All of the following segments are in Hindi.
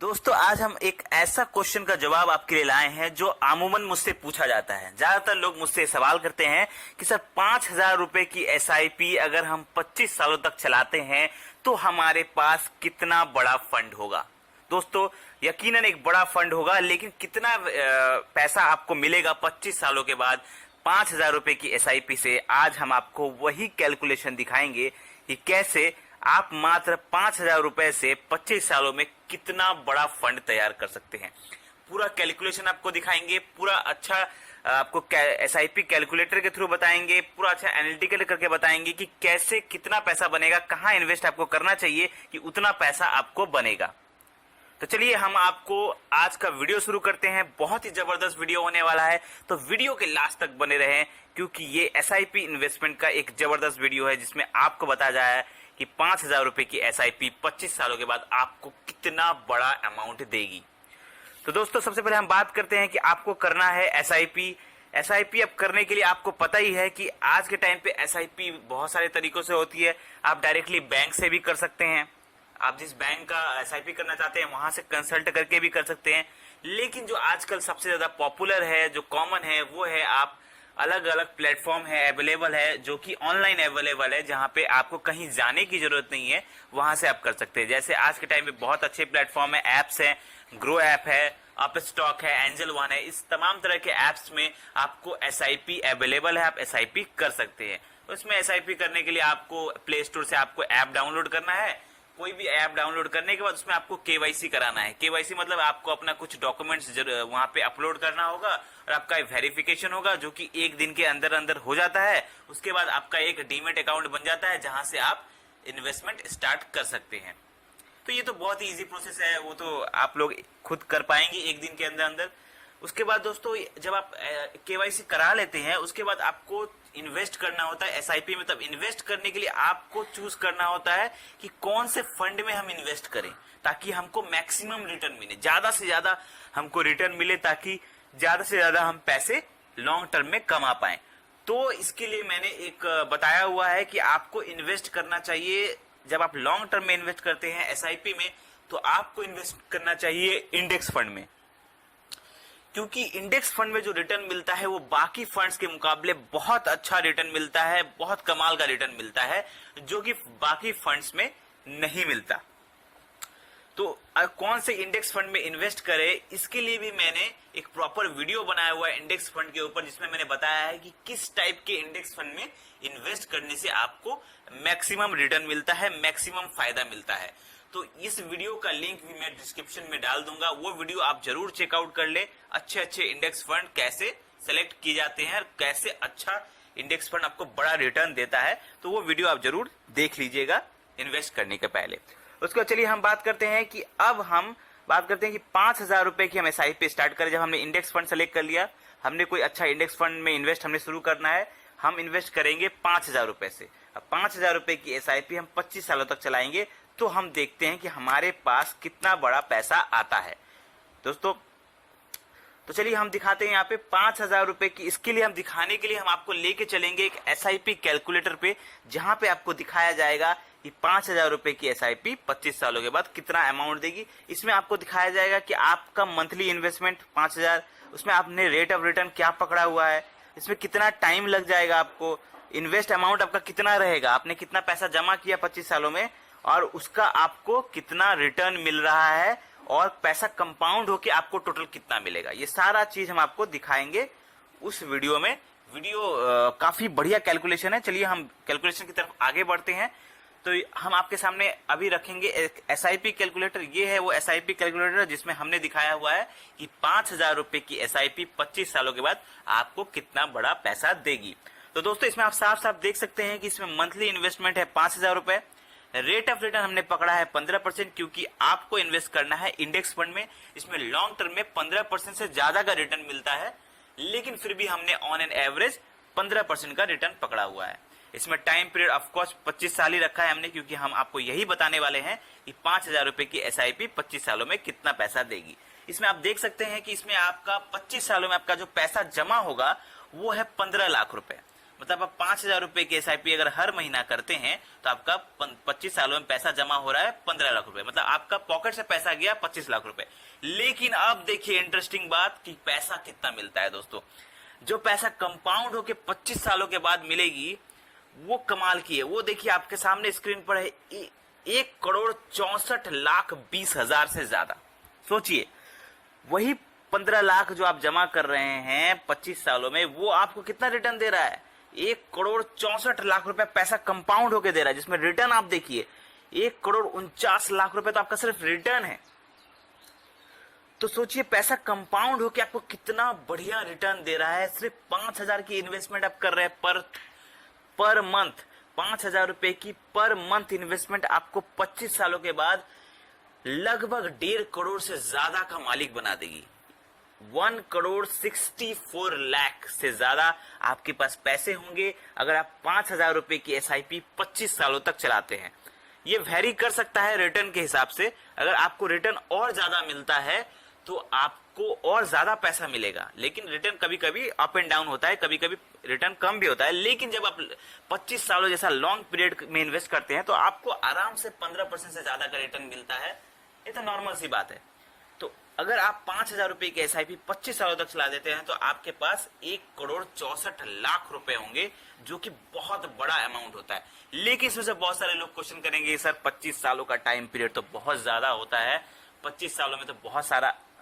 दोस्तों आज हम एक ऐसा क्वेश्चन का जवाब आपके लिए लाए हैं जो अमूमन मुझसे पूछा जाता है। ज्यादातर लोग मुझसे सवाल करते हैं कि सर 5,000 रुपए की एसआईपी अगर हम 25 सालों तक चलाते हैं तो हमारे पास कितना बड़ा फंड होगा। दोस्तों यकीनन एक बड़ा फंड होगा, लेकिन कितना पैसा आपको मिलेगा 25 सालों के बाद 5,000 रुपए की एसआईपी से, आज हम आपको वही कैलकुलेशन दिखाएंगे कि कैसे आप मात्र 5,000 रुपए से 25 सालों में कितना बड़ा फंड तैयार कर सकते हैं। पूरा कैलकुलेशन आपको दिखाएंगे, पूरा अच्छा आपको एसआईपी कैलकुलेटर के थ्रू बताएंगे, पूरा अच्छा एनालिटिकल करके बताएंगे कि कैसे कितना पैसा बनेगा, कहां इन्वेस्ट आपको करना चाहिए कि उतना पैसा आपको बनेगा। तो चलिए हम आपको आज का वीडियो शुरू करते हैं। बहुत ही जबरदस्त वीडियो होने वाला है, तो वीडियो के लास्ट तक बने रहें क्योंकि ये एसआईपी इन्वेस्टमेंट का एक जबरदस्त वीडियो है जिसमें आपको बताया जाए है कि 5,000 रुपए की एसआईपी 25 सालों के बाद आपको कितना बड़ा अमाउंट देगी। तो दोस्तों सबसे पहले हम बात करते हैं कि आपको करना है एसआईपी। एसआईपी अब करने के लिए आपको पता ही है कि आज के टाइम पे एसआईपी बहुत सारे तरीकों से होती है। आप डायरेक्टली बैंक से भी कर सकते हैं, आप जिस बैंक का एसआईपी करना चाहते हैं वहां से कंसल्ट करके भी कर सकते हैं, लेकिन जो आजकल सबसे ज्यादा पॉपुलर है, जो कॉमन है, वो है आप अलग अलग प्लेटफॉर्म है अवेलेबल है जो कि ऑनलाइन अवेलेबल है, जहां पे आपको कहीं जाने की जरूरत नहीं है, वहां से आप कर सकते हैं। जैसे आज के टाइम पे बहुत अच्छे प्लेटफॉर्म है, एप्स है, ग्रो ऐप है, अप स्टॉक है, एंजल वन है, इस तमाम तरह के एप्स में आपको एसआईपी अवेलेबल है, आप एसआईपी कर सकते हैं। उसमें एसआईपी करने के लिए आपको प्ले स्टोर से आपको ऐप डाउनलोड करना है। कोई भी ऐप डाउनलोड करने के बाद उसमें आपको केवाईसी कराना है। केवाईसी मतलब आपको अपना कुछ डॉक्यूमेंट्स वहां पे अपलोड करना होगा और आपका वेरिफिकेशन होगा जो कि एक दिन के अंदर अंदर हो जाता है। उसके बाद आपका एक डीमेट अकाउंट बन जाता है जहां से आप इन्वेस्टमेंट स्टार्ट कर सकते हैं। तो ये तो बहुत ही इजी प्रोसेस है, वो तो आप लोग खुद कर पाएंगे एक दिन के अंदर अंदर। उसके बाद दोस्तों जब आप केवाईसी करा लेते हैं उसके बाद आपको इन्वेस्ट करना होता है एसआईपी में। तब इन्वेस्ट करने के लिए आपको चूज करना होता है कि कौन से फंड में हम इन्वेस्ट करें ताकि हमको मैक्सिमम रिटर्न मिले, ज्यादा से ज्यादा हमको रिटर्न मिले, ताकि ज्यादा से ज्यादा हम पैसे लॉन्ग टर्म में कमा पाए। तो इसके लिए मैंने एक बताया हुआ है कि आपको इन्वेस्ट करना चाहिए, जब आप लॉन्ग टर्म में इन्वेस्ट करते हैं एसआईपी में तो आपको इन्वेस्ट करना चाहिए इंडेक्स फंड में, क्योंकि इंडेक्स फंड में जो रिटर्न मिलता है वो बाकी फंड्स के मुकाबले बहुत अच्छा रिटर्न मिलता है, बहुत कमाल का रिटर्न मिलता है जो कि बाकी फंड्स में नहीं मिलता। तो कौन से इंडेक्स फंड में इन्वेस्ट करें, इसके लिए भी मैंने एक प्रॉपर वीडियो बनाया हुआ है इंडेक्स फंड के ऊपर, जिसमें मैंने बताया है कि किस टाइप के इंडेक्स फंड में इन्वेस्ट करने से आपको मैक्सिमम रिटर्न मिलता है, मैक्सिमम फायदा मिलता है। तो इस वीडियो का लिंक भी मैं डिस्क्रिप्शन में डाल दूंगा, वो वीडियो आप जरूर चेकआउट कर ले। अच्छे अच्छे इंडेक्स फंड कैसे सेलेक्ट किए जाते हैं और कैसे अच्छा इंडेक्स फंड आपको बड़ा रिटर्न देता है, तो वो वीडियो आप जरूर देख लीजिएगा इन्वेस्ट करने के पहले। उसके बाद चलिए हम बात करते हैं कि अब हम बात करते हैं कि 5,000 रुपए की हम एसआईपी स्टार्ट करें। जब हमने इंडेक्स फंड सेलेक्ट कर लिया, हमने कोई अच्छा इंडेक्स फंड में इन्वेस्ट हमने शुरू करना है, हम इन्वेस्ट करेंगे 5,000 रुपए से। अब 5,000 रुपए की एसआईपी हम 25 सालों तक चलाएंगे, तो हम देखते हैं कि हमारे पास कितना बड़ा पैसा आता है दोस्तों। तो चलिए हम दिखाते हैं यहाँ पे 5,000 रुपए की। इसके लिए हम दिखाने के लिए हम आपको लेके चलेंगे एक एसआईपी कैलकुलेटर पे, जहां पे आपको दिखाया जाएगा कि 5,000 रुपए की एसआईपी 25 सालों के बाद कितना अमाउंट देगी। इसमें आपको दिखाया जाएगा कि आपका मंथली इन्वेस्टमेंट 5,000, उसमें आपने रेट ऑफ रिटर्न क्या पकड़ा हुआ है, इसमें कितना टाइम लग जाएगा, आपको इन्वेस्ट अमाउंट आपका कितना रहेगा, आपने कितना पैसा जमा किया 25 सालों में और उसका आपको कितना रिटर्न मिल रहा है और पैसा कंपाउंड होके आपको टोटल कितना मिलेगा। ये सारा चीज हम आपको दिखाएंगे उस वीडियो में। वीडियो काफी बढ़िया कैलकुलेशन है। चलिए हम कैलकुलेशन की तरफ आगे बढ़ते हैं। तो हम आपके सामने अभी रखेंगे एक एसआईपी कैलकुलेटर। ये है वो एसआईपी कैलकुलेटर जिसमें हमने दिखाया हुआ है कि 5,000 रुपए की एसआईपी 25 सालों के बाद आपको कितना बड़ा पैसा देगी। तो दोस्तों इसमें आप साफ साफ देख सकते हैं कि इसमें मंथली इन्वेस्टमेंट है 5,000 रुपए। रेट ऑफ रिटर्न हमने पकड़ा है 15%, क्योंकि आपको इन्वेस्ट करना है इंडेक्स फंड में। इसमें लॉन्ग टर्म में 15% से ज्यादा का रिटर्न मिलता है, लेकिन फिर भी हमने ऑन एन एवरेज 15% का रिटर्न पकड़ा हुआ है। इसमें टाइम पीरियड ऑफकोर्स 25 साल ही रखा है हमने, क्योंकि हम आपको यही बताने वाले हैं कि 5,000 रुपए की एसआईपी 25 सालों में कितना पैसा देगी। इसमें आप देख सकते हैं कि इसमें आपका 25 सालों में आपका जो पैसा जमा होगा वो है 15 लाख रुपए। मतलब आप 5,000 रुपए की SIP अगर हर महीना करते हैं तो आपका 25 सालों में पैसा जमा हो रहा है 15 लाख रुपए, मतलब आपका पॉकेट से पैसा गया 25 लाख रुपए। लेकिन अब देखिए इंटरेस्टिंग बात कि पैसा कितना मिलता है दोस्तों। जो पैसा कंपाउंड होके 25 सालों के बाद मिलेगी वो कमाल की है। वो देखिए आपके सामने स्क्रीन पर है 1,64,20,000 से ज्यादा। सोचिए वही 15 लाख जो आप जमा कर रहे हैं 25 सालों में, वो आपको कितना रिटर्न दे रहा है? 1,64,00,000 रुपए पैसा कंपाउंड होके दे रहा है, जिसमें रिटर्न आप देखिए 1,49,00,000 रुपए तो आपका सिर्फ रिटर्न है। तो सोचिए पैसा कंपाउंड होके आपको कितना बढ़िया रिटर्न दे रहा है। सिर्फ 5,000 की इन्वेस्टमेंट आप कर रहे हैं पर मंथ, 5,000 रुपए की पर मंथ इन्वेस्टमेंट आपको 25 सालों के बाद लगभग 1.5 करोड़ से ज्यादा का मालिक बना देगी। 1,64,00,000 से ज्यादा आपके पास पैसे होंगे अगर आप 5,000 रुपए की SIP 25 सालों तक चलाते हैं। ये वेरी कर सकता है रिटर्न के हिसाब से। अगर आपको रिटर्न और ज्यादा मिलता है तो आपको और ज्यादा पैसा मिलेगा, लेकिन रिटर्न कभी कभी अप एंड डाउन होता है, कभी कभी रिटर्न कम भी होता है। लेकिन जब आप 25 सालों जैसा लॉन्ग पीरियड में इन्वेस्ट करते हैं तो आपको आराम से 15% से ज्यादा का रिटर्न मिलता है। ये तो नॉर्मल सी बात है। तो अगर आप 5,000 रुपए की SIP 25 सालों तक चला देते हैं तो आपके पास 1,64,00,000 रुपए होंगे, जो कि बहुत बड़ा अमाउंट होता है। लेकिन इसमें से बहुत सारे लोग क्वेश्चन करेंगे सर 25 सालों का टाइम पीरियड तो बहुत ज्यादा होता है, 25 सालों में तो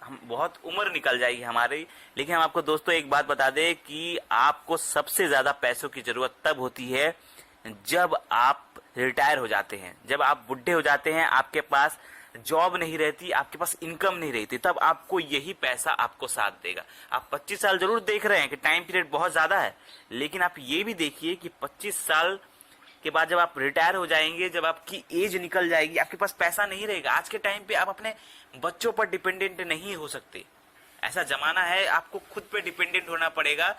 बहुत उम्र निकल जाएगी हमारी। लेकिन हम आपको दोस्तों एक बात बता दें कि आपको सबसे ज्यादा पैसों की जरूरत तब होती है जब आप रिटायर हो जाते हैं, जब आप बुढ़े हो जाते हैं, आपके पास जॉब नहीं रहती, आपके पास इनकम नहीं रहती, तब आपको यही पैसा आपको साथ देगा। आप 25 साल जरूर देख रहे हैं कि टाइम पीरियड बहुत ज्यादा है, लेकिन आप ये भी देखिए कि 25 साल के बाद जब आप रिटायर हो जाएंगे, जब आपकी एज निकल जाएगी, आपके पास पैसा नहीं रहेगा। आज के टाइम पे आप अपने बच्चों पर डिपेंडेंट नहीं हो सकते, ऐसा जमाना है, आपको खुद पे डिपेंडेंट होना पड़ेगा।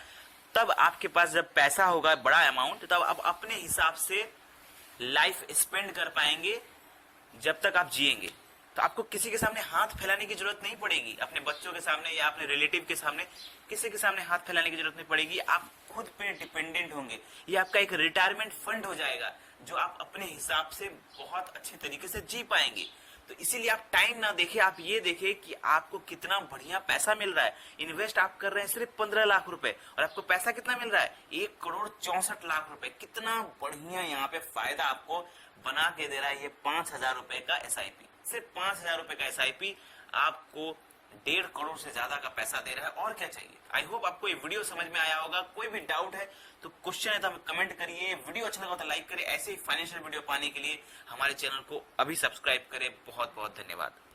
तब आपके पास जब पैसा होगा बड़ा अमाउंट, तब आप अपने हिसाब से लाइफ स्पेंड कर पाएंगे जब तक आप जिएंगे। तो आपको किसी के सामने हाथ फैलाने की जरूरत नहीं पड़ेगी, अपने बच्चों के सामने या अपने रिलेटिव के सामने किसी के सामने हाथ फैलाने की जरूरत नहीं पड़ेगी। आप खुद पे डिपेंडेंट होंगे। ये आपका एक रिटायरमेंट फंड हो जाएगा जो आप अपने हिसाब से बहुत अच्छे तरीके से जी पाएंगे। तो इसीलिए आप टाइम ना देखिए, आप ये देखिए कि आपको कितना बढ़िया पैसा मिल रहा है। इन्वेस्ट आप कर रहे हैं सिर्फ 15 लाख रुपए और आपको पैसा कितना मिल रहा है? 1,64,00,000 रुपए। कितना बढ़िया यहाँ पे फायदा आपको बना के दे रहा है ये 5,000 रुपए का SIP। सिर्फ 5,000 रुपए का SIP आपको 1.5 करोड़ से ज्यादा का पैसा दे रहा है। और क्या चाहिए? आई होप आपको ये वीडियो समझ में आया होगा। कोई भी डाउट है तो क्वेश्चन है तो हमें कमेंट करिए। वीडियो अच्छा लगा तो लाइक करिए। ऐसे ही फाइनेंशियल वीडियो पाने के लिए हमारे चैनल को अभी सब्सक्राइब करें। बहुत बहुत धन्यवाद।